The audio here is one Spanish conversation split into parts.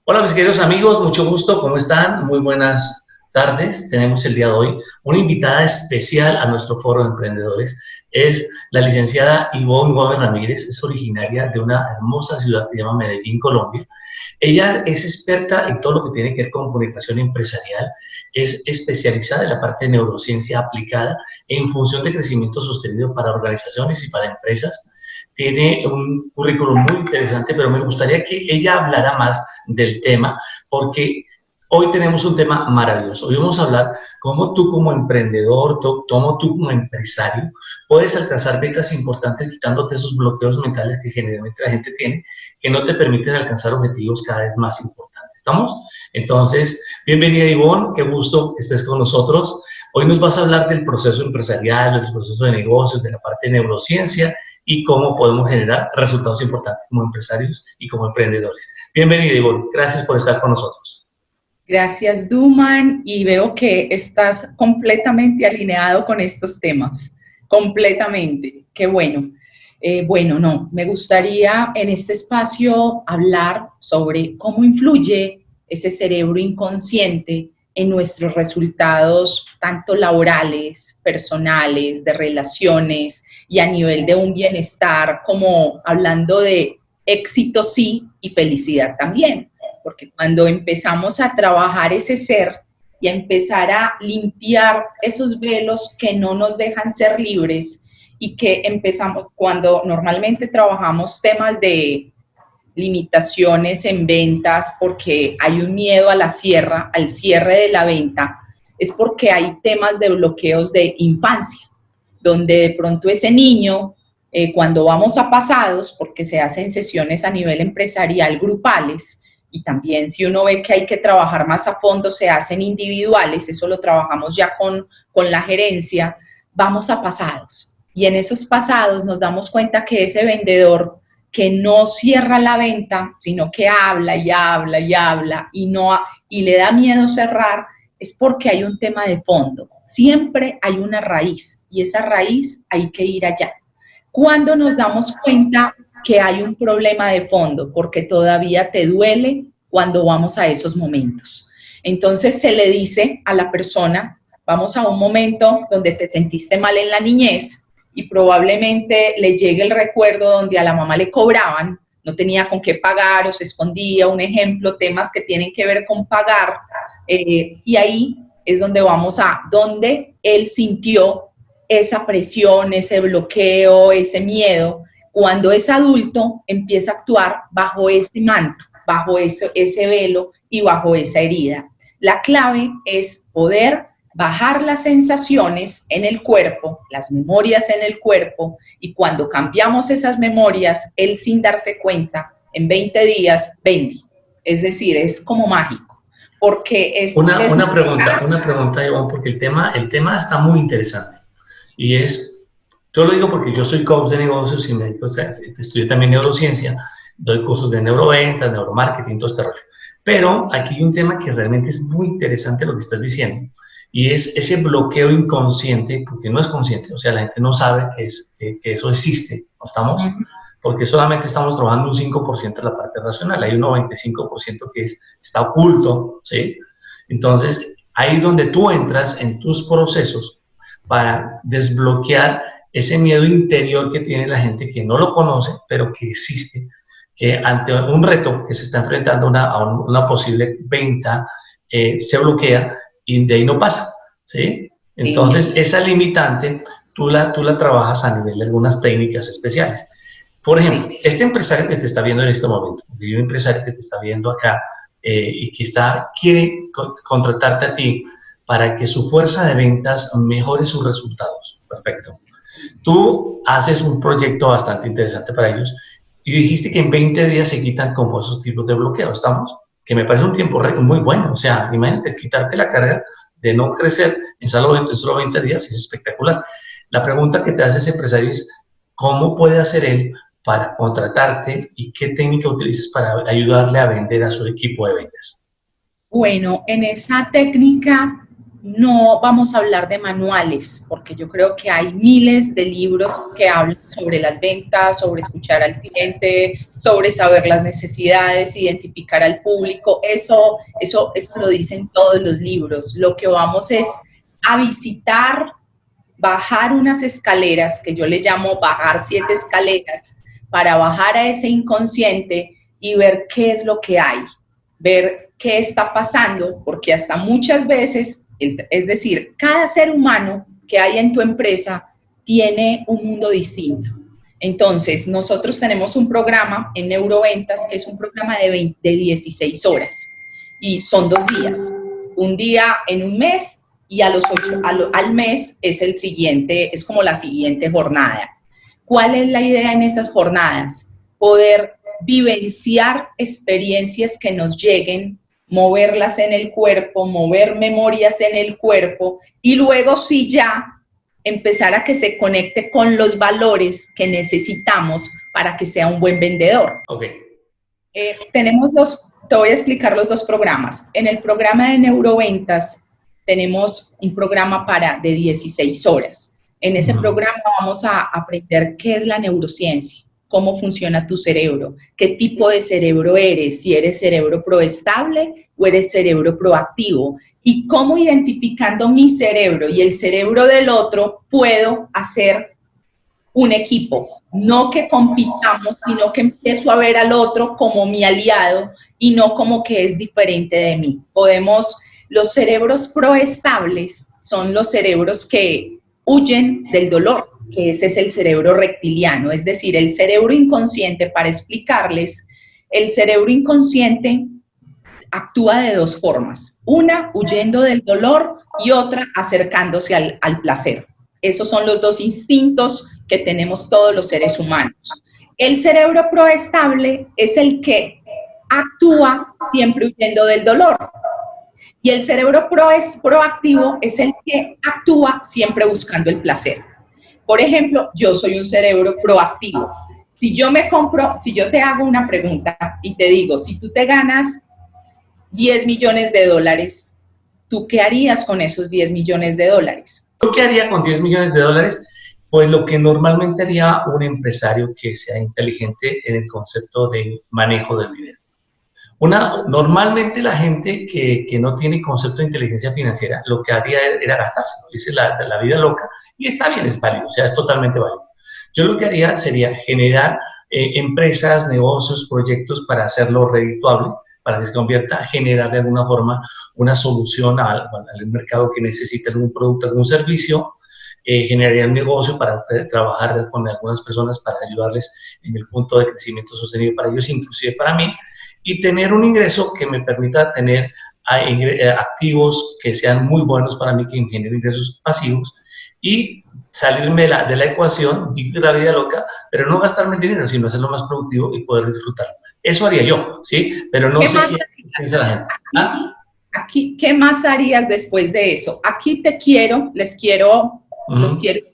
Hola mis queridos amigos, mucho gusto, ¿cómo están? Muy buenas tardes. Tenemos el día de hoy una invitada especial a nuestro foro de emprendedores. Es la licenciada Ivonne Gómez Ramírez, es originaria de una hermosa ciudad que se llama Medellín, Colombia. Ella es experta en todo lo que tiene que ver con comunicación empresarial, es especializada en la parte de neurociencia aplicada en función de crecimiento sostenido para organizaciones y para empresas. Tiene un currículum muy interesante, pero me gustaría que ella hablara más del tema, porque hoy tenemos un tema maravilloso. Hoy vamos a hablar cómo tú como emprendedor, cómo tú como empresario puedes alcanzar metas importantes quitándote esos bloqueos mentales que generalmente la gente tiene, que no te permiten alcanzar objetivos cada vez más importantes. ¿Estamos? Entonces, bienvenida Ivonne, qué gusto que estés con nosotros. Hoy nos vas a hablar del proceso empresarial, del proceso de negocios, de la parte de neurociencia y cómo podemos generar resultados importantes como empresarios y como emprendedores. Bienvenida, Ivonne. Gracias por estar con nosotros. Gracias, Duman, y veo que estás completamente alineado con estos temas. Completamente. Qué bueno. No, me gustaría en este espacio hablar sobre cómo influye ese cerebro inconsciente en nuestros resultados, tanto laborales, personales, de relaciones y a nivel de un bienestar, como hablando de éxito sí y felicidad también. Porque cuando empezamos a trabajar ese ser y a empezar a limpiar esos velos que no nos dejan ser libres y que empezamos, cuando normalmente trabajamos temas de limitaciones en ventas porque hay un miedo a la cierre, al cierre de la venta, es porque hay temas de bloqueos de infancia, donde de pronto ese niño, cuando vamos a pasados, porque se hacen sesiones a nivel empresarial grupales, y también si uno ve que hay que trabajar más a fondo, se hacen individuales, eso lo trabajamos ya con la gerencia, vamos a pasados. Y en esos pasados nos damos cuenta que ese vendedor que no cierra la venta, sino que habla y habla y habla y le da miedo cerrar, es porque hay un tema de fondo. Siempre hay una raíz y esa raíz hay que ir allá. ¿Cuándo nos damos cuenta que hay un problema de fondo? Porque todavía te duele cuando vamos a esos momentos. Entonces se le dice a la persona, vamos a un momento donde te sentiste mal en la niñez y probablemente le llegue el recuerdo donde a la mamá le cobraban, no tenía con qué pagar o se escondía, un ejemplo, temas que tienen que ver con pagar, y ahí es donde vamos a, donde él sintió esa presión, ese bloqueo, ese miedo. Cuando es adulto, empieza a actuar bajo ese manto, bajo ese velo y bajo esa herida. La clave es poder bajar las sensaciones en el cuerpo, las memorias en el cuerpo, y cuando cambiamos esas memorias, él sin darse cuenta, en 20 días vende. Es decir, es como mágico, porque es Una pregunta, Ivonne, porque el tema está muy interesante. Y es, yo lo digo porque yo soy coach de negocios y me dedico, o sea, estudié también neurociencia, doy cursos de neuroventas, neuromarketing, todo este rollo. Pero aquí hay un tema que realmente es muy interesante lo que estás diciendo, y es ese bloqueo inconsciente, porque no es consciente, o sea, la gente no sabe que eso existe, ¿no estamos? Porque solamente estamos trabajando un 5% de la parte racional, hay un 95% que está oculto, ¿sí? Entonces, ahí es donde tú entras en tus procesos para desbloquear ese miedo interior que tiene la gente que no lo conoce, pero que existe, que ante un reto que se está enfrentando a una posible venta, se bloquea y de ahí no pasa, ¿sí? Entonces, esa limitante tú la trabajas a nivel de algunas técnicas especiales. Por ejemplo, Sí. este empresario que te está viendo en este momento, hay un empresario que te está viendo acá y que quiere contratarte a ti para que su fuerza de ventas mejore sus resultados. Perfecto. Tú haces un proyecto bastante interesante para ellos y dijiste que en 20 días se quitan como esos tipos de bloqueos, ¿estamos? Que me parece un tiempo muy bueno. O sea, imagínate, quitarte la carga de no crecer en solo 20 días es espectacular. La pregunta que te hace ese empresario es, ¿cómo puede hacer él para contratarte y qué técnica utilizas para ayudarle a vender a su equipo de ventas? Bueno, en esa técnica no vamos a hablar de manuales, porque yo creo que hay miles de libros que hablan sobre las ventas, sobre escuchar al cliente, sobre saber las necesidades, identificar al público. Eso lo dicen todos los libros. Lo que vamos es a visitar, bajar unas escaleras, que yo le llamo bajar 7 escaleras, para bajar a ese inconsciente y ver qué es lo que hay, ver qué está pasando, porque hasta muchas veces, es decir, cada ser humano que hay en tu empresa tiene un mundo distinto. Entonces, nosotros tenemos un programa en Neuroventas que es un programa de 16 horas y son 2 días, un día en un mes y a los 8, al mes es el siguiente, es como la siguiente jornada. ¿Cuál es la idea en esas jornadas? Poder vivenciar experiencias que nos lleguen, moverlas en el cuerpo, mover memorias en el cuerpo y luego sí ya empezar a que se conecte con los valores que necesitamos para que sea un buen vendedor. Ok. Tenemos te voy a explicar los 2 programas. En el programa de Neuroventas tenemos un programa de 16 horas. En ese programa vamos a aprender qué es la neurociencia, cómo funciona tu cerebro, qué tipo de cerebro eres, si eres cerebro proestable o eres cerebro proactivo, y cómo identificando mi cerebro y el cerebro del otro puedo hacer un equipo. No que compitamos, sino que empiezo a ver al otro como mi aliado y no como que es diferente de mí. Los cerebros proestables son los cerebros que huyen del dolor, que ese es el cerebro reptiliano, es decir, el cerebro inconsciente. Para explicarles, el cerebro inconsciente actúa de 2 formas, una huyendo del dolor y otra acercándose al placer. Esos son los 2 instintos que tenemos todos los seres humanos. El cerebro proestable es el que actúa siempre huyendo del dolor. Y el cerebro proactivo es el que actúa siempre buscando el placer. Por ejemplo, yo soy un cerebro proactivo. Si yo te hago una pregunta y te digo, si tú te ganas 10 millones de dólares, ¿tú qué harías con esos 10 millones de dólares? ¿Yo qué haría con 10 millones de dólares? Pues lo que normalmente haría un empresario que sea inteligente en el concepto de manejo del dinero. Normalmente la gente que no tiene concepto de inteligencia financiera, lo que haría era gastárselo. Esa es la vida loca y está bien, es válido, o sea, es totalmente válido. Yo lo que haría sería generar empresas, negocios, proyectos para hacerlo redituable, para que se convierta, generar de alguna forma una solución al mercado que necesita algún producto, algún servicio. Generaría un negocio para trabajar con algunas personas para ayudarles en el punto de crecimiento sostenido para ellos, inclusive para mí, y tener un ingreso que me permita tener activos que sean muy buenos para mí, que generen ingresos pasivos, y salirme de la ecuación, vivir la vida loca, pero no gastarme el dinero, sino hacerlo más productivo y poder disfrutarlo. Eso haría yo, ¿sí? Pero no sé qué piensa la gente. ¿Ah? Aquí, ¿qué más harías después de eso? Aquí los quiero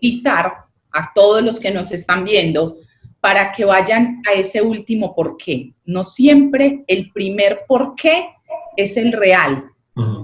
invitar a todos los que nos están viendo para que vayan a ese último por qué. No siempre el primer por qué es el real.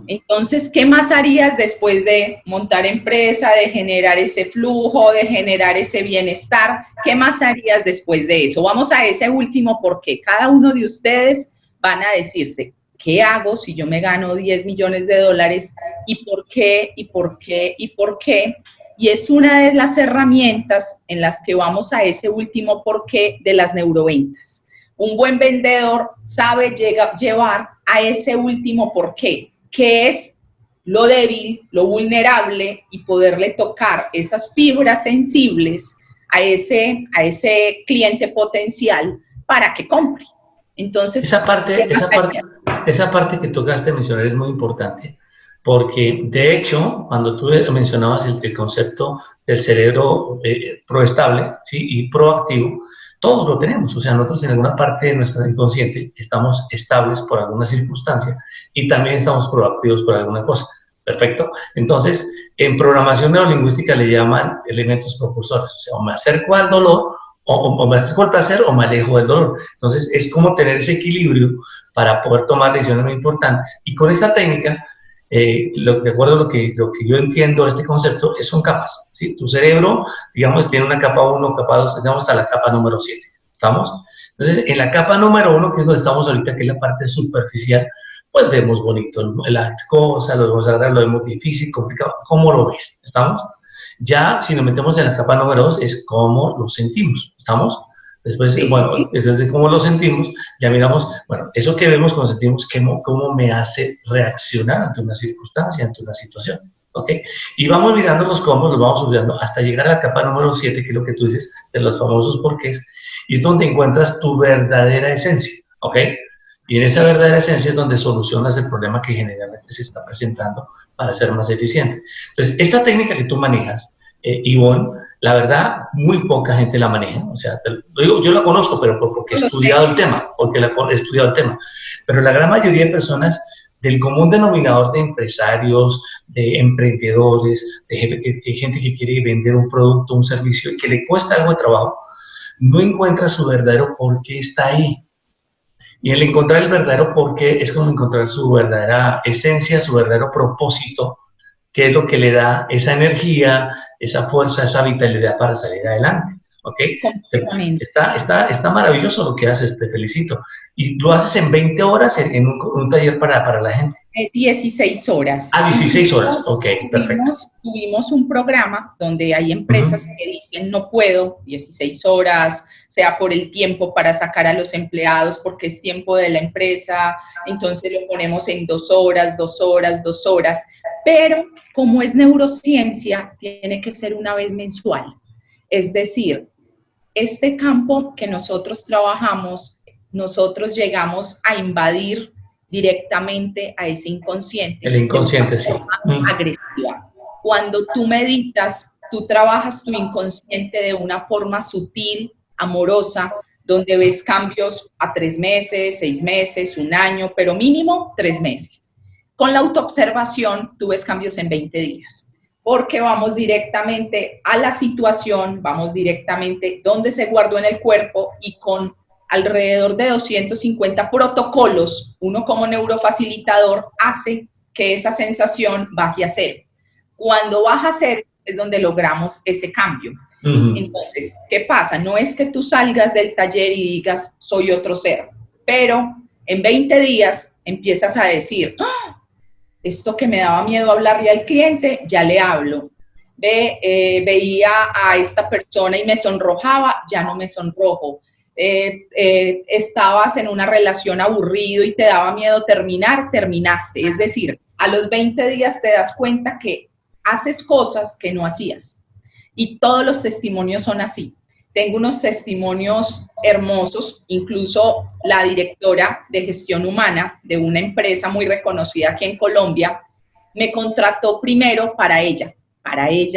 Entonces, ¿qué más harías después de montar empresa, de generar ese flujo, de generar ese bienestar? ¿Qué más harías después de eso? Vamos a ese último por qué. Cada uno de ustedes van a decirse, ¿qué hago si yo me gano 10 millones de dólares? ¿Y por qué? ¿Y por qué? ¿Y por qué? Y es una de las herramientas en las que vamos a ese último por qué de las neuroventas. Un buen vendedor sabe llevar a ese último por qué, que es lo débil, lo vulnerable, y poderle tocar esas fibras sensibles a ese cliente potencial para que compre. Entonces, esa parte que tocaste mencionar es muy importante, porque de hecho, cuando tú mencionabas el concepto del cerebro proestable, ¿sí? Y proactivo, todos lo tenemos. O sea, nosotros en alguna parte de nuestra inconsciente estamos estables por alguna circunstancia y también estamos proactivos por alguna cosa. ¿Perfecto? Entonces, en programación neurolingüística le llaman elementos propulsores. O sea, o me acerco al dolor, o me acerco al placer, o me alejo del dolor. Entonces, es como tener ese equilibrio para poder tomar decisiones muy importantes. Y con esta técnica, de acuerdo a lo que yo entiendo de este concepto, son capas, ¿sí? Tu cerebro, digamos, tiene una capa 1, capa 2, digamos, hasta la capa número 7, ¿estamos? Entonces, en la capa número 1, que es donde estamos ahorita, que es la parte superficial, pues vemos bonito las cosas, lo vemos agradable, lo vemos difícil, complicado, ¿cómo lo ves? ¿Estamos? Ya, si nos metemos en la capa número 2, es cómo lo sentimos, ¿estamos? Después, Sí. bueno, desde cómo lo sentimos, ya miramos, bueno, eso que vemos cuando sentimos, cómo me hace reaccionar ante una circunstancia, ante una situación, ¿ok? Y vamos mirando los cómo, los vamos subiendo hasta llegar a la capa número 7, que es lo que tú dices, de los famosos porqués, y es donde encuentras tu verdadera esencia, ¿ok? Y en esa verdadera esencia es donde solucionas el problema que generalmente se está presentando para ser más eficiente. Entonces, esta técnica que tú manejas, Ivonne, la verdad, muy poca gente la maneja. O sea, lo digo, yo la conozco, pero porque he estudiado el tema, Pero la gran mayoría de personas del común denominador de empresarios, de emprendedores, de gente que quiere vender un producto, un servicio y que le cuesta algo de trabajo, no encuentra su verdadero por qué está ahí. Y el encontrar el verdadero porqué es como encontrar su verdadera esencia, su verdadero propósito, que es lo que le da esa energía, esa fuerza, esa vitalidad para salir adelante. ¿Ok? Completamente. Está maravilloso lo que haces, te felicito. Y lo haces en 20 horas en un taller para la gente. 16 horas. 16 horas, ok, perfecto. Tuvimos un programa donde hay empresas que dicen no puedo 16 horas, sea por el tiempo para sacar a los empleados porque es tiempo de la empresa, entonces lo ponemos en 2 horas, 2 horas, 2 horas, pero como es neurociencia, tiene que ser una vez mensual. Es decir, este campo que nosotros trabajamos, nosotros llegamos a invadir directamente a ese inconsciente. El inconsciente, sí. Agresiva. Cuando tú meditas, tú trabajas tu inconsciente de una forma sutil, amorosa, donde ves cambios a 3 meses, 6 meses, 1 año, pero mínimo 3 meses. Con la autoobservación, tú ves cambios en 20 días. Porque vamos directamente a la situación, vamos directamente donde se guardó en el cuerpo y con alrededor de 250 protocolos, uno como neurofacilitador hace que esa sensación baje a 0. Cuando baja a 0 es donde logramos ese cambio. Entonces, ¿qué pasa? No es que tú salgas del taller y digas, soy otro ser, pero en 20 días empiezas a decir, ¡ah! Esto que me daba miedo hablarle al cliente, ya le hablo. Veía a esta persona y me sonrojaba, ya no me sonrojo. Estabas en una relación aburrido y te daba miedo terminar, terminaste. Es decir, a los 20 días te das cuenta que haces cosas que no hacías. Y todos los testimonios son así. Tengo unos testimonios hermosos, incluso la directora de gestión humana de una empresa muy reconocida aquí en Colombia, me contrató primero para ella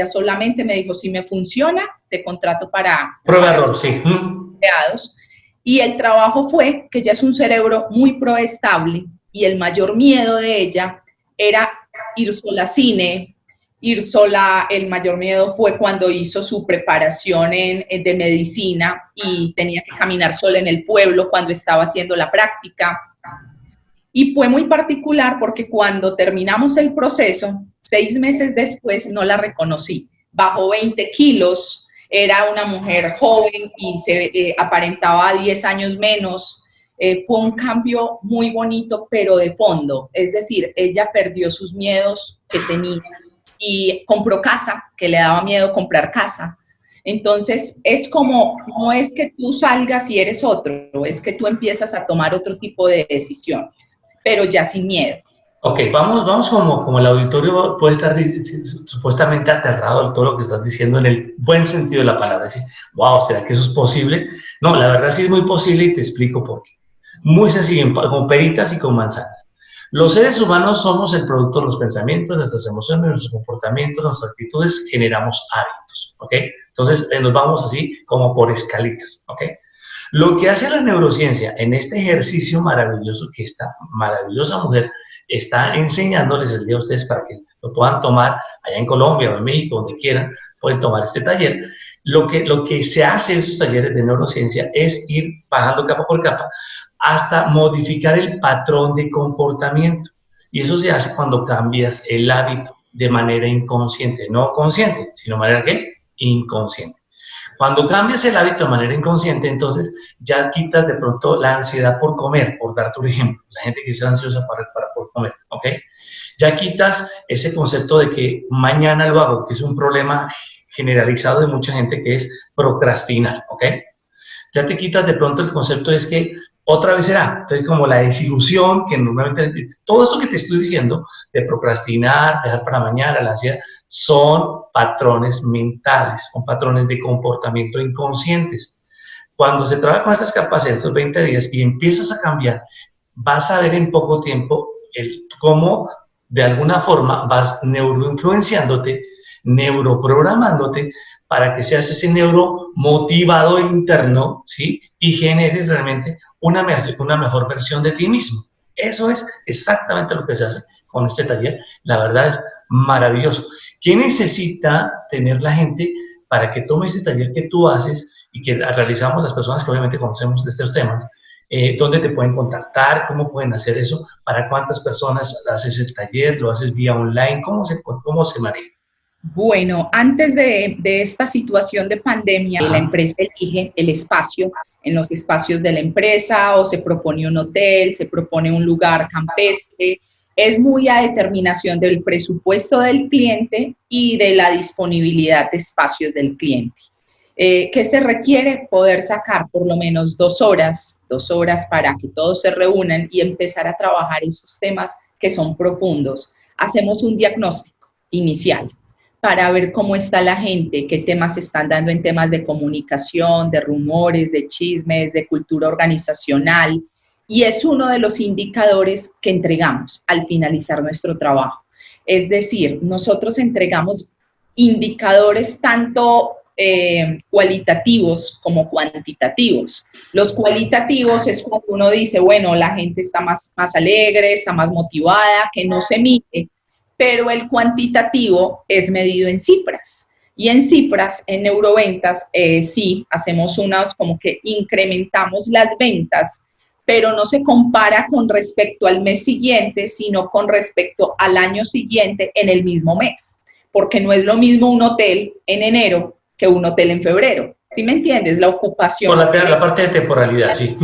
solamente, me dijo, si me funciona, te contrato para Prueba sí. Empleados. Y el trabajo fue que ella es un cerebro muy proestable y el mayor miedo de ella era ir sola a cine, ir sola, el mayor miedo fue cuando hizo su preparación de medicina y tenía que caminar sola en el pueblo cuando estaba haciendo la práctica. Y fue muy particular porque cuando terminamos el proceso, 6 meses después no la reconocí. Bajó 20 kilos, era una mujer joven y se aparentaba 10 años menos. Fue un cambio muy bonito, pero de fondo. Es decir, ella perdió sus miedos que tenía y compró casa, que le daba miedo comprar casa. Entonces, es como, no es que tú salgas y eres otro, es que tú empiezas a tomar otro tipo de decisiones, pero ya sin miedo. Ok, vamos como el auditorio puede estar supuestamente aterrado de todo lo que estás diciendo en el buen sentido de la palabra. Decir, wow, ¿será que eso es posible? No, la verdad sí es muy posible y te explico por qué. Muy sencillo, con peritas y con manzanas. Los seres humanos somos el producto de los pensamientos, nuestras emociones, nuestros comportamientos, nuestras actitudes, generamos hábitos, ¿ok? Entonces nos vamos así como por escalitas, ¿ok? Lo que hace la neurociencia en este ejercicio maravilloso que esta maravillosa mujer está enseñándoles el día a ustedes para que lo puedan tomar allá en Colombia o en México, donde quieran, pueden tomar este taller. Lo que se hace en esos talleres de neurociencia es ir bajando capa por capa hasta modificar el patrón de comportamiento. Y eso se hace cuando cambias el hábito de manera inconsciente, no consciente, sino de manera ¿qué? Inconsciente. Cuando cambias el hábito de manera inconsciente, entonces ya quitas de pronto la ansiedad por comer, por darte un ejemplo, la gente que está ansiosa para poder comer, ¿ok? Ya quitas ese concepto de que mañana lo hago, que es un problema generalizado de mucha gente, que es procrastinar, ¿ok? Ya te quitas de pronto el concepto es que otra vez será. Entonces, como la desilusión que normalmente, todo esto que te estoy diciendo, de procrastinar, dejar para mañana, la ansiedad, son patrones mentales, son patrones de comportamiento inconscientes. Cuando se trabaja con estas capacidades, estos 20 días, y empiezas a cambiar, vas a ver en poco tiempo cómo de alguna forma vas neuroinfluenciándote, neuroprogramándote para que seas ese neuromotivador interno, ¿sí? Y generes realmente una mejor versión de ti mismo. Eso es exactamente lo que se hace con este taller. La verdad es maravilloso. ¿Qué necesita tener la gente para que tome este taller que tú haces y que realizamos las personas que obviamente conocemos de estos temas? ¿Dónde te pueden contactar? ¿Cómo pueden hacer eso? ¿Para cuántas personas haces el taller? ¿Lo haces vía online? ¿Cómo se maneja? Bueno, antes de esta situación de pandemia, la empresa elige el espacio, en los espacios de la empresa, o se propone un hotel, se propone un lugar campestre. Es muy a determinación del presupuesto del cliente y de la disponibilidad de espacios del cliente. ¿Qué se requiere? Poder sacar por lo menos 2 horas para que todos se reúnan y empezar a trabajar esos temas que son profundos. Hacemos un diagnóstico inicial para ver cómo está la gente, qué temas se están dando en temas de comunicación, de rumores, de chismes, de cultura organizacional. Y es uno de los indicadores que entregamos al finalizar nuestro trabajo. Es decir, nosotros entregamos indicadores tanto cualitativos como cuantitativos. Los cualitativos es cuando uno dice, bueno, la gente está más alegre, está más motivada, que no se mide, pero el cuantitativo es medido en cifras. Y en cifras, en neuroventas, sí, hacemos unas como que incrementamos las ventas, pero no se compara con respecto al mes siguiente, sino con respecto al año siguiente en el mismo mes. Porque no es lo mismo un hotel en enero que un hotel en febrero. ¿Sí me entiendes? La ocupación. Por la parte de temporalidad, sí.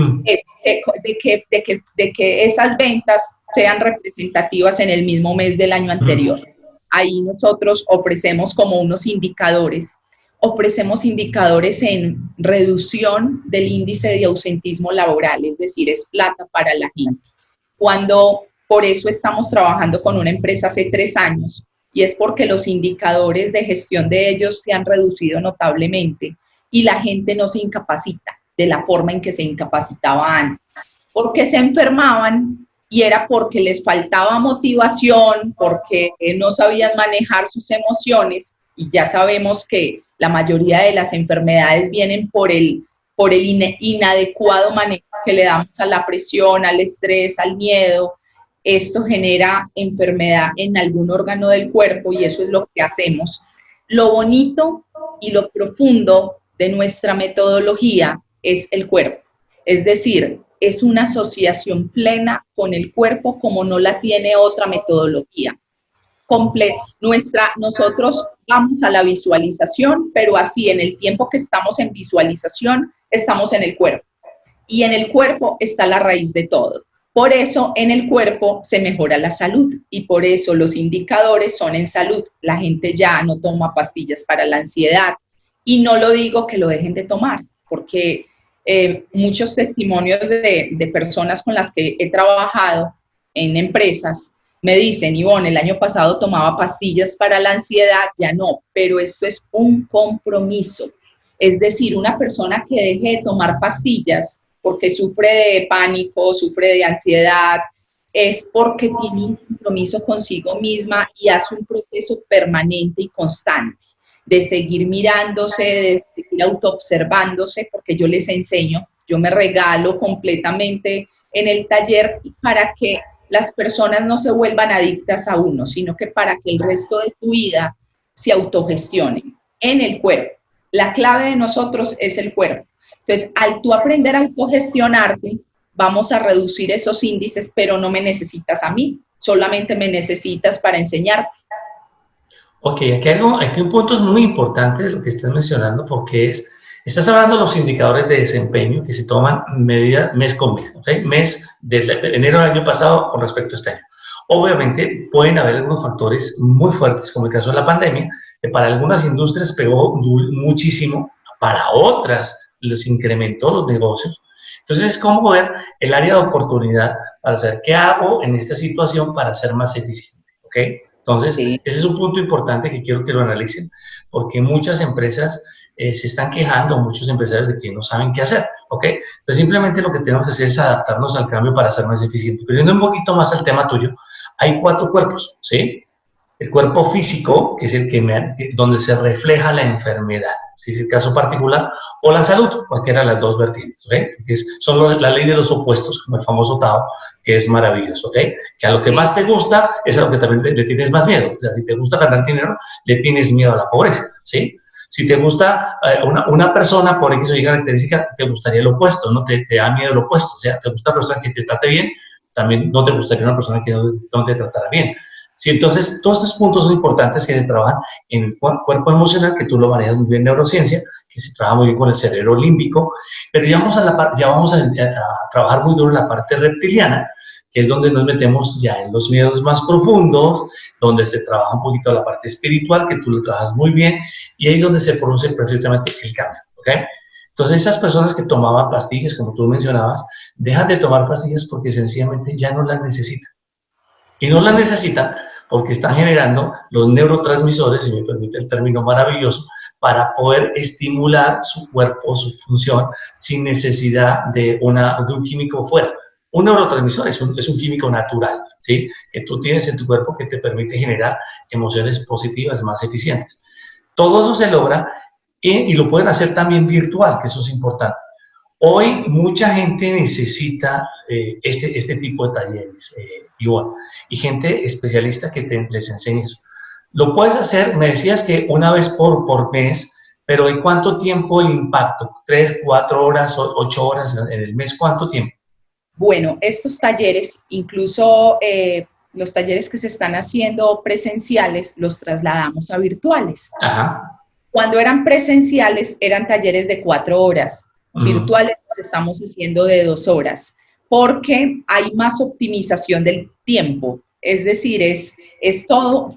De que esas ventas sean representativas en el mismo mes del año anterior. Ahí nosotros ofrecemos como unos indicadores. Ofrecemos indicadores en reducción del índice de ausentismo laboral, es decir, es plata para la gente. Por eso estamos trabajando con una empresa hace 3 años, y es porque los indicadores de gestión de ellos se han reducido notablemente y la gente no se incapacita de la forma en que se incapacitaba antes, porque se enfermaban y era porque les faltaba motivación, porque no sabían manejar sus emociones, y ya sabemos que la mayoría de las enfermedades vienen por el inadecuado manejo que le damos a la presión, al estrés, al miedo. Esto genera enfermedad en algún órgano del cuerpo y eso es lo que hacemos. Lo bonito y lo profundo de nuestra metodología es el cuerpo. Es decir, es una asociación plena con el cuerpo como no la tiene otra metodología. Nosotros vamos a la visualización, pero así en el tiempo que estamos en visualización, estamos en el cuerpo. Y en el cuerpo está la raíz de todo. Por eso en el cuerpo se mejora la salud y por eso los indicadores son en salud. La gente ya no toma pastillas para la ansiedad y no lo digo que lo dejen de tomar, porque muchos testimonios de personas con las que he trabajado en empresas me dicen, Ivonne, el año pasado tomaba pastillas para la ansiedad, ya no, pero esto es un compromiso. Es decir, una persona que deje de tomar pastillas porque sufre de pánico, sufre de ansiedad, es porque tiene un compromiso consigo misma y hace un proceso permanente y constante de seguir mirándose, de seguir autoobservándose, porque yo les enseño, yo me regalo completamente en el taller para que las personas no se vuelvan adictas a uno, sino que para que el resto de tu vida se autogestionen en el cuerpo. La clave de nosotros es el cuerpo. Entonces, al tú aprender a autogestionarte, vamos a reducir esos índices, pero no me necesitas a mí, solamente me necesitas para enseñarte. Ok, aquí un punto es muy importante de lo que estás mencionando, porque estás hablando de los indicadores de desempeño que se toman medida mes con mes, ¿ok? Mes de enero del año pasado con respecto a este año. Obviamente pueden haber algunos factores muy fuertes, como el caso de la pandemia, que para algunas industrias pegó muchísimo, para otras les incrementó los negocios. Entonces es como ver el área de oportunidad para saber qué hago en esta situación para ser más eficiente, ¿ok? Entonces, Sí. ese es un punto importante que quiero que lo analicen, porque muchas empresas se están quejando, muchos empresarios, de que no saben qué hacer, ¿ok? Entonces, simplemente lo que tenemos que hacer es adaptarnos al cambio para ser más eficientes. Pero yendo un poquito más al tema tuyo, hay 4 cuerpos, ¿sí? El cuerpo físico, que es el donde se refleja la enfermedad, si es el caso particular, o la salud, cualquiera de las dos vertientes, ¿ok? Que son la ley de los opuestos, como el famoso Tao, que es maravilloso, ¿ok? Que a lo que más te gusta es a lo que también le tienes más miedo. O sea, si te gusta ganar dinero, le tienes miedo a la pobreza, ¿sí? Si te gusta una persona por X o Y característica, te gustaría el opuesto, ¿no? Te da miedo el opuesto. O sea, te gusta una persona que te trate bien, también no te gustaría una persona que no te tratara bien. Sí, entonces, todos estos puntos son importantes que se trabajan en el cuerpo emocional, que tú lo manejas muy bien en neurociencia, que se trabaja muy bien con el cerebro límbico, pero ya vamos a trabajar muy duro en la parte reptiliana, que es donde nos metemos ya en los miedos más profundos, donde se trabaja un poquito la parte espiritual, que tú lo trabajas muy bien, y ahí es donde se produce precisamente el cambio, ¿ok? Entonces, esas personas que tomaban pastillas, como tú mencionabas, dejan de tomar pastillas porque sencillamente ya no las necesitan. Y no las necesitan porque están generando los neurotransmisores, si me permite el término maravilloso, para poder estimular su cuerpo, su función, sin necesidad de un químico fuera. Un neurotransmisor es un químico natural, ¿sí? Que tú tienes en tu cuerpo que te permite generar emociones positivas más eficientes. Todo eso se logra y lo pueden hacer también virtual, que eso es importante. Hoy mucha gente necesita este tipo de talleres, Ivonne, y gente especialista que les enseñe eso. Lo puedes hacer, me decías que una vez por mes, pero ¿en cuánto tiempo el impacto? ¿3, 4 horas, 8 horas en el mes? ¿Cuánto tiempo? Bueno, estos talleres, incluso los talleres que se están haciendo presenciales, los trasladamos a virtuales. Ajá. Cuando eran presenciales, eran talleres de 4 horas. Virtuales los estamos haciendo de 2 horas, porque hay más optimización del tiempo. Es decir, es todo,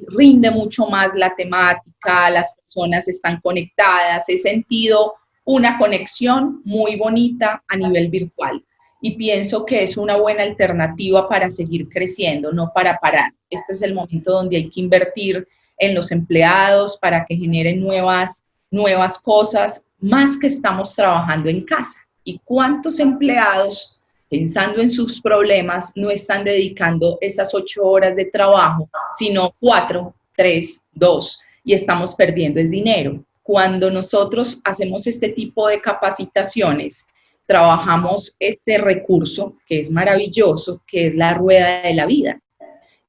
rinde mucho más la temática, las personas están conectadas, he sentido una conexión muy bonita a nivel virtual. Y pienso que es una buena alternativa para seguir creciendo, no para parar. Este es el momento donde hay que invertir en los empleados para que generen nuevas cosas, más que estamos trabajando en casa. ¿Y cuántos empleados, pensando en sus problemas, no están dedicando esas 8 horas de trabajo, sino 4, 3, 2, y estamos perdiendo el dinero? Cuando nosotros hacemos este tipo de capacitaciones, trabajamos este recurso que es maravilloso, que es la rueda de la vida.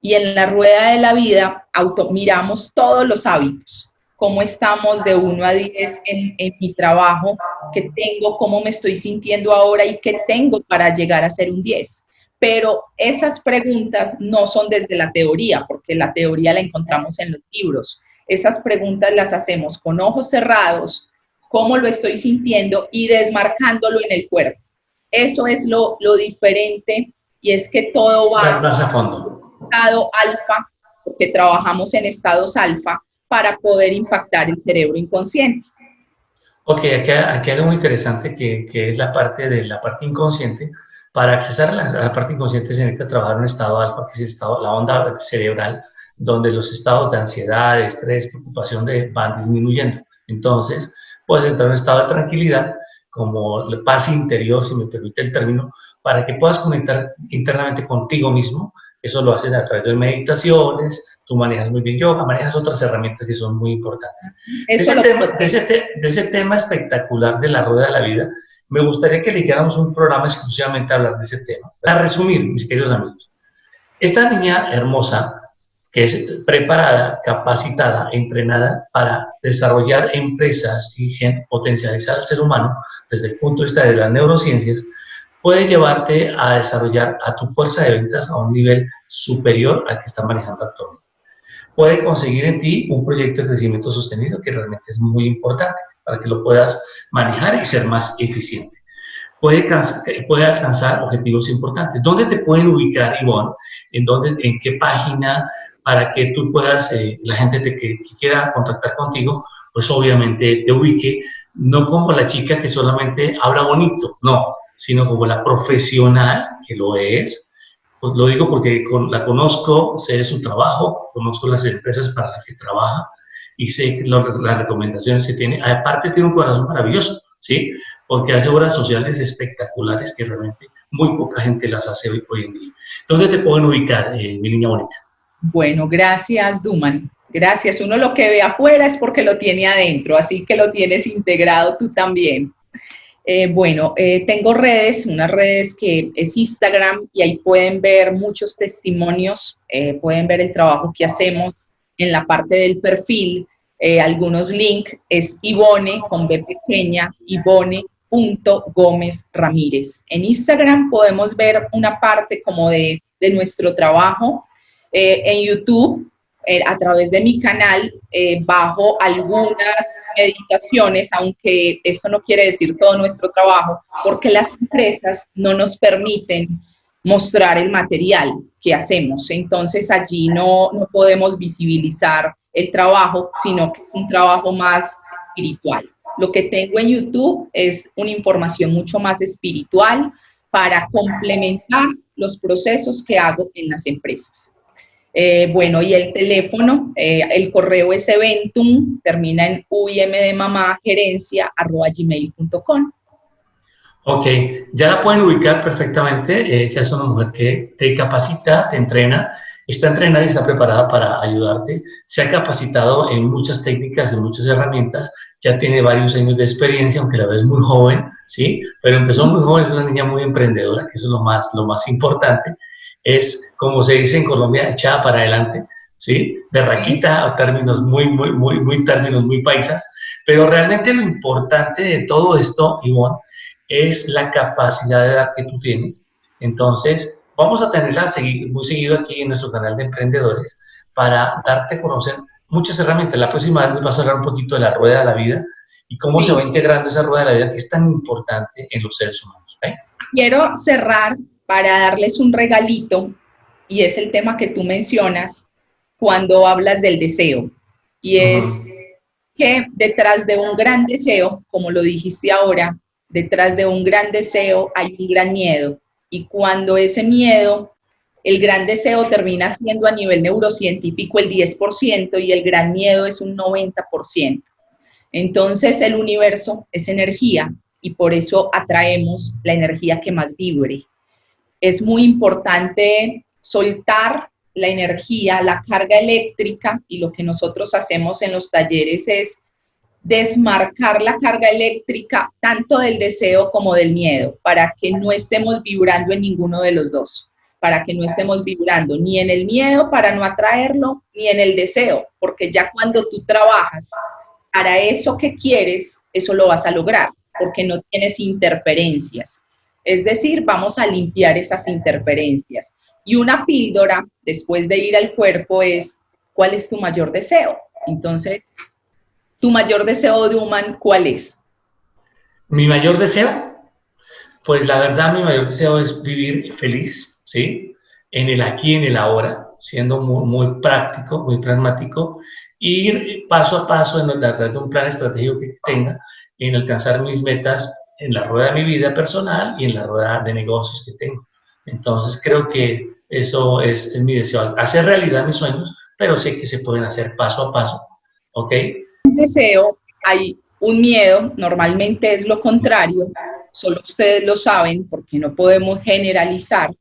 Y en la rueda de la vida miramos todos los hábitos, cómo estamos de 1 a 10 en mi trabajo, qué tengo, cómo me estoy sintiendo ahora y qué tengo para llegar a ser un 10. Pero esas preguntas no son desde la teoría, porque la teoría la encontramos en los libros. Esas preguntas las hacemos con ojos cerrados, cómo lo estoy sintiendo y desmarcándolo en el cuerpo. Eso es lo diferente, y es que todo va más a fondo. Estado alfa, porque trabajamos en estados alfa para poder impactar el cerebro inconsciente. Ok, aquí hay algo muy interesante que es la parte inconsciente. Para accesar a la parte inconsciente se necesita trabajar en un estado alfa, que es la onda cerebral, donde los estados de ansiedad, de estrés, preocupación van disminuyendo. Entonces, puedes entrar en un estado de tranquilidad, como paz interior, si me permite el término, para que puedas conectar internamente contigo mismo. Eso lo haces a través de meditaciones, tú manejas muy bien yoga, manejas otras herramientas que son muy importantes. De ese tema espectacular de la rueda de la vida, me gustaría que le hiciéramos un programa exclusivamente a hablar de ese tema. Para resumir, mis queridos amigos, esta niña hermosa, que es preparada, capacitada, entrenada para desarrollar empresas y potencializar al ser humano desde el punto de vista de las neurociencias, puede llevarte a desarrollar a tu fuerza de ventas a un nivel superior al que estás manejando actualmente. Puede conseguir en ti un proyecto de crecimiento sostenido que realmente es muy importante para que lo puedas manejar y ser más eficiente. Puede alcanzar objetivos importantes. ¿Dónde te pueden ubicar, Ivonne? ¿En qué página? Para que tú puedas, la gente que quiera contactar contigo, pues obviamente te ubique, no como la chica que solamente habla bonito, no, sino como la profesional que lo es. Pues lo digo porque la conozco, sé de su trabajo, conozco las empresas para las que trabaja y sé las recomendaciones que tiene. Aparte tiene un corazón maravilloso, ¿sí? Porque hace obras sociales espectaculares que realmente muy poca gente las hace hoy en día. ¿Dónde te pueden ubicar, mi niña bonita? Bueno, gracias, Duman. Gracias. Uno lo que ve afuera es porque lo tiene adentro, así que lo tienes integrado tú también. Tengo unas redes que es Instagram y ahí pueden ver muchos testimonios, pueden ver el trabajo que hacemos en la parte del perfil, algunos links, es Ivonne con B pequeña, Ivonne.Gómez Ramírez. En Instagram podemos ver una parte como de nuestro trabajo. En YouTube, a través de mi canal, bajo algunas meditaciones, aunque esto no quiere decir todo nuestro trabajo, porque las empresas no nos permiten mostrar el material que hacemos. Entonces allí no podemos visibilizar el trabajo, sino que es un trabajo más espiritual. Lo que tengo en YouTube es una información mucho más espiritual para complementar los procesos que hago en las empresas. Y el teléfono, el correo es eventum, termina en uim de mamá, gerencia, @gmail.com. Ok, ya la pueden ubicar perfectamente. Ella es una mujer que te capacita, te entrena, está entrenada y está preparada para ayudarte. Se ha capacitado en muchas técnicas, en muchas herramientas. Ya tiene varios años de experiencia, aunque la ves muy joven, ¿sí? Pero empezó muy joven, es una niña muy emprendedora, que eso es lo más importante. Es, como se dice en Colombia, echada para adelante, ¿sí? Berraquita, a términos términos muy paisas. Pero realmente lo importante de todo esto, Ivonne, es la capacidad de dar que tú tienes. Entonces, vamos a tenerla muy seguido aquí en nuestro canal de emprendedores para darte a conocer muchas herramientas. La próxima vez nos vas a hablar un poquito de la rueda de la vida y cómo se va integrando esa rueda de la vida que es tan importante en los seres humanos. ¿Okay? Quiero cerrar para darles un regalito, y es el tema que tú mencionas cuando hablas del deseo, y es que detrás de un gran deseo, como lo dijiste ahora, detrás de un gran deseo hay un gran miedo, y cuando ese miedo, el gran deseo termina siendo a nivel neurocientífico el 10% y el gran miedo es un 90%. Entonces el universo es energía y por eso atraemos la energía que más vibre. Es muy importante soltar la energía, la carga eléctrica, y lo que nosotros hacemos en los talleres es desmarcar la carga eléctrica tanto del deseo como del miedo, para que no estemos vibrando en ninguno de los dos, para que no estemos vibrando ni en el miedo para no atraerlo, ni en el deseo, porque ya cuando tú trabajas para eso que quieres, eso lo vas a lograr, porque no tienes interferencias. Es decir, vamos a limpiar esas interferencias. Y una píldora, después de ir al cuerpo, es ¿cuál es tu mayor deseo? Entonces, ¿tu mayor deseo, Duman, cuál es? Mi mayor deseo, pues la verdad, mi mayor deseo es vivir feliz, ¿sí? En el aquí, en el ahora, siendo muy práctico, muy pragmático, ir paso a paso a través de un plan estratégico que tenga en alcanzar mis metas en la rueda de mi vida personal y en la rueda de negocios que tengo. Entonces creo que eso es mi deseo, hacer realidad mis sueños, pero sé que se pueden hacer paso a paso, ¿ok? Un deseo, hay un miedo, normalmente es lo contrario, solo ustedes lo saben porque no podemos generalizar,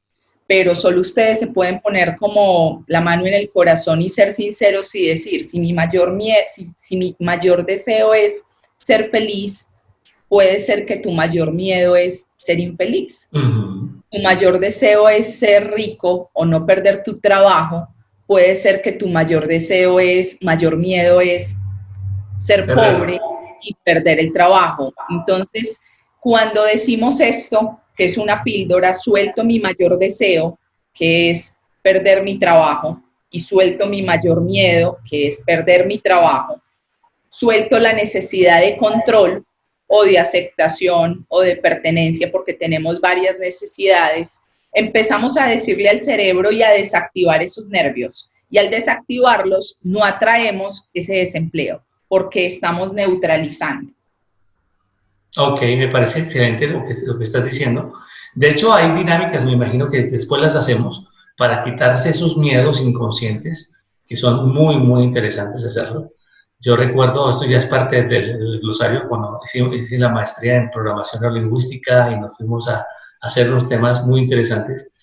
pero solo ustedes se pueden poner como la mano en el corazón y ser sinceros y decir, si mi mayor deseo es ser feliz, puede ser que tu mayor miedo es ser infeliz. Tu mayor deseo es ser rico o no perder tu trabajo, puede ser que tu mayor miedo es ser pobre y perder el trabajo. Entonces, cuando decimos esto, que es una píldora, suelto mi mayor deseo, que es perder mi trabajo, y suelto mi mayor miedo, que es perder mi trabajo, suelto la necesidad de control o de aceptación o de pertenencia, porque tenemos varias necesidades, empezamos a decirle al cerebro y a desactivar esos nervios. Y al desactivarlos, no atraemos ese desempleo, porque estamos neutralizando. Ok, me parece excelente lo que estás diciendo. De hecho, hay dinámicas, me imagino que después las hacemos para quitarse esos miedos inconscientes, que son muy, muy interesantes hacerlo. Yo recuerdo, esto ya es parte del glosario, cuando hice la maestría en programación neurolingüística y nos fuimos a hacer unos temas muy interesantes,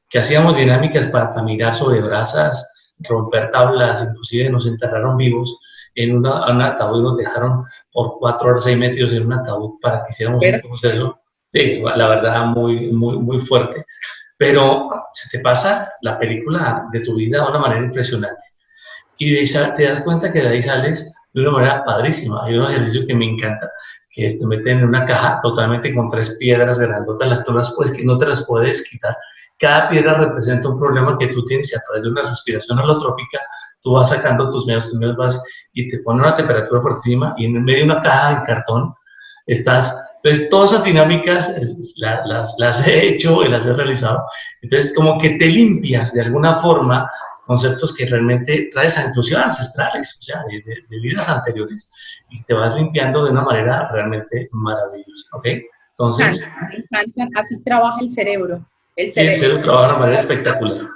que hacíamos dinámicas para caminar sobre brasas, romper tablas, inclusive nos enterraron vivos en un ataúd y nos dejaron por 4 horas ahí metidos en un ataúd para que hiciéramos un proceso, sí, la verdad, muy, muy, muy fuerte. Pero se te pasa la película de tu vida de una manera impresionante. Y de ahí te das cuenta que de ahí sales de una manera padrísima. Hay un ejercicio que me encanta, que te meten en una caja totalmente con 3 piedras grandotas, que no te las puedes quitar. Cada piedra representa un problema que tú tienes y a través de una respiración holotrópica tú vas sacando tus miedos vas y te ponen una temperatura por encima y en medio de una caja de cartón estás. Entonces, todas esas dinámicas las he hecho y las he realizado. Entonces, como que te limpias de alguna forma conceptos que realmente traes a inclusión ancestrales, o sea, de vidas anteriores, y te vas limpiando de una manera realmente maravillosa, ¿ok? Entonces, Me encantan, así trabaja el cerebro. sí, el cerebro trabaja de una manera espectacular.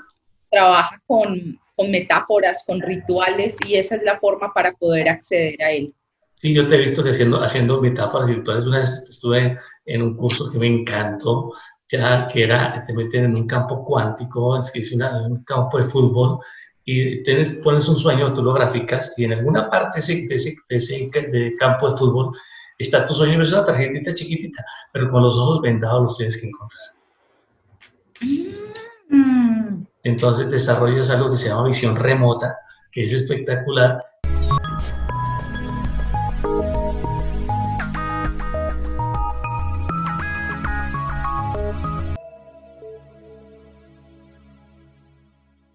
Trabaja con metáforas, con rituales, y esa es la forma para poder acceder a él. Sí, yo te he visto que haciendo metáforas virtuales. Una vez estuve en un curso que me encantó, ya que era, te meten en un campo cuántico, es que es un campo de fútbol, y pones un sueño, tú lo graficas, y en alguna parte de campo de fútbol está tu sueño, es una tarjetita chiquitita, pero con los ojos vendados los tienes que encontrar. Entonces desarrollas algo que se llama visión remota, que es espectacular,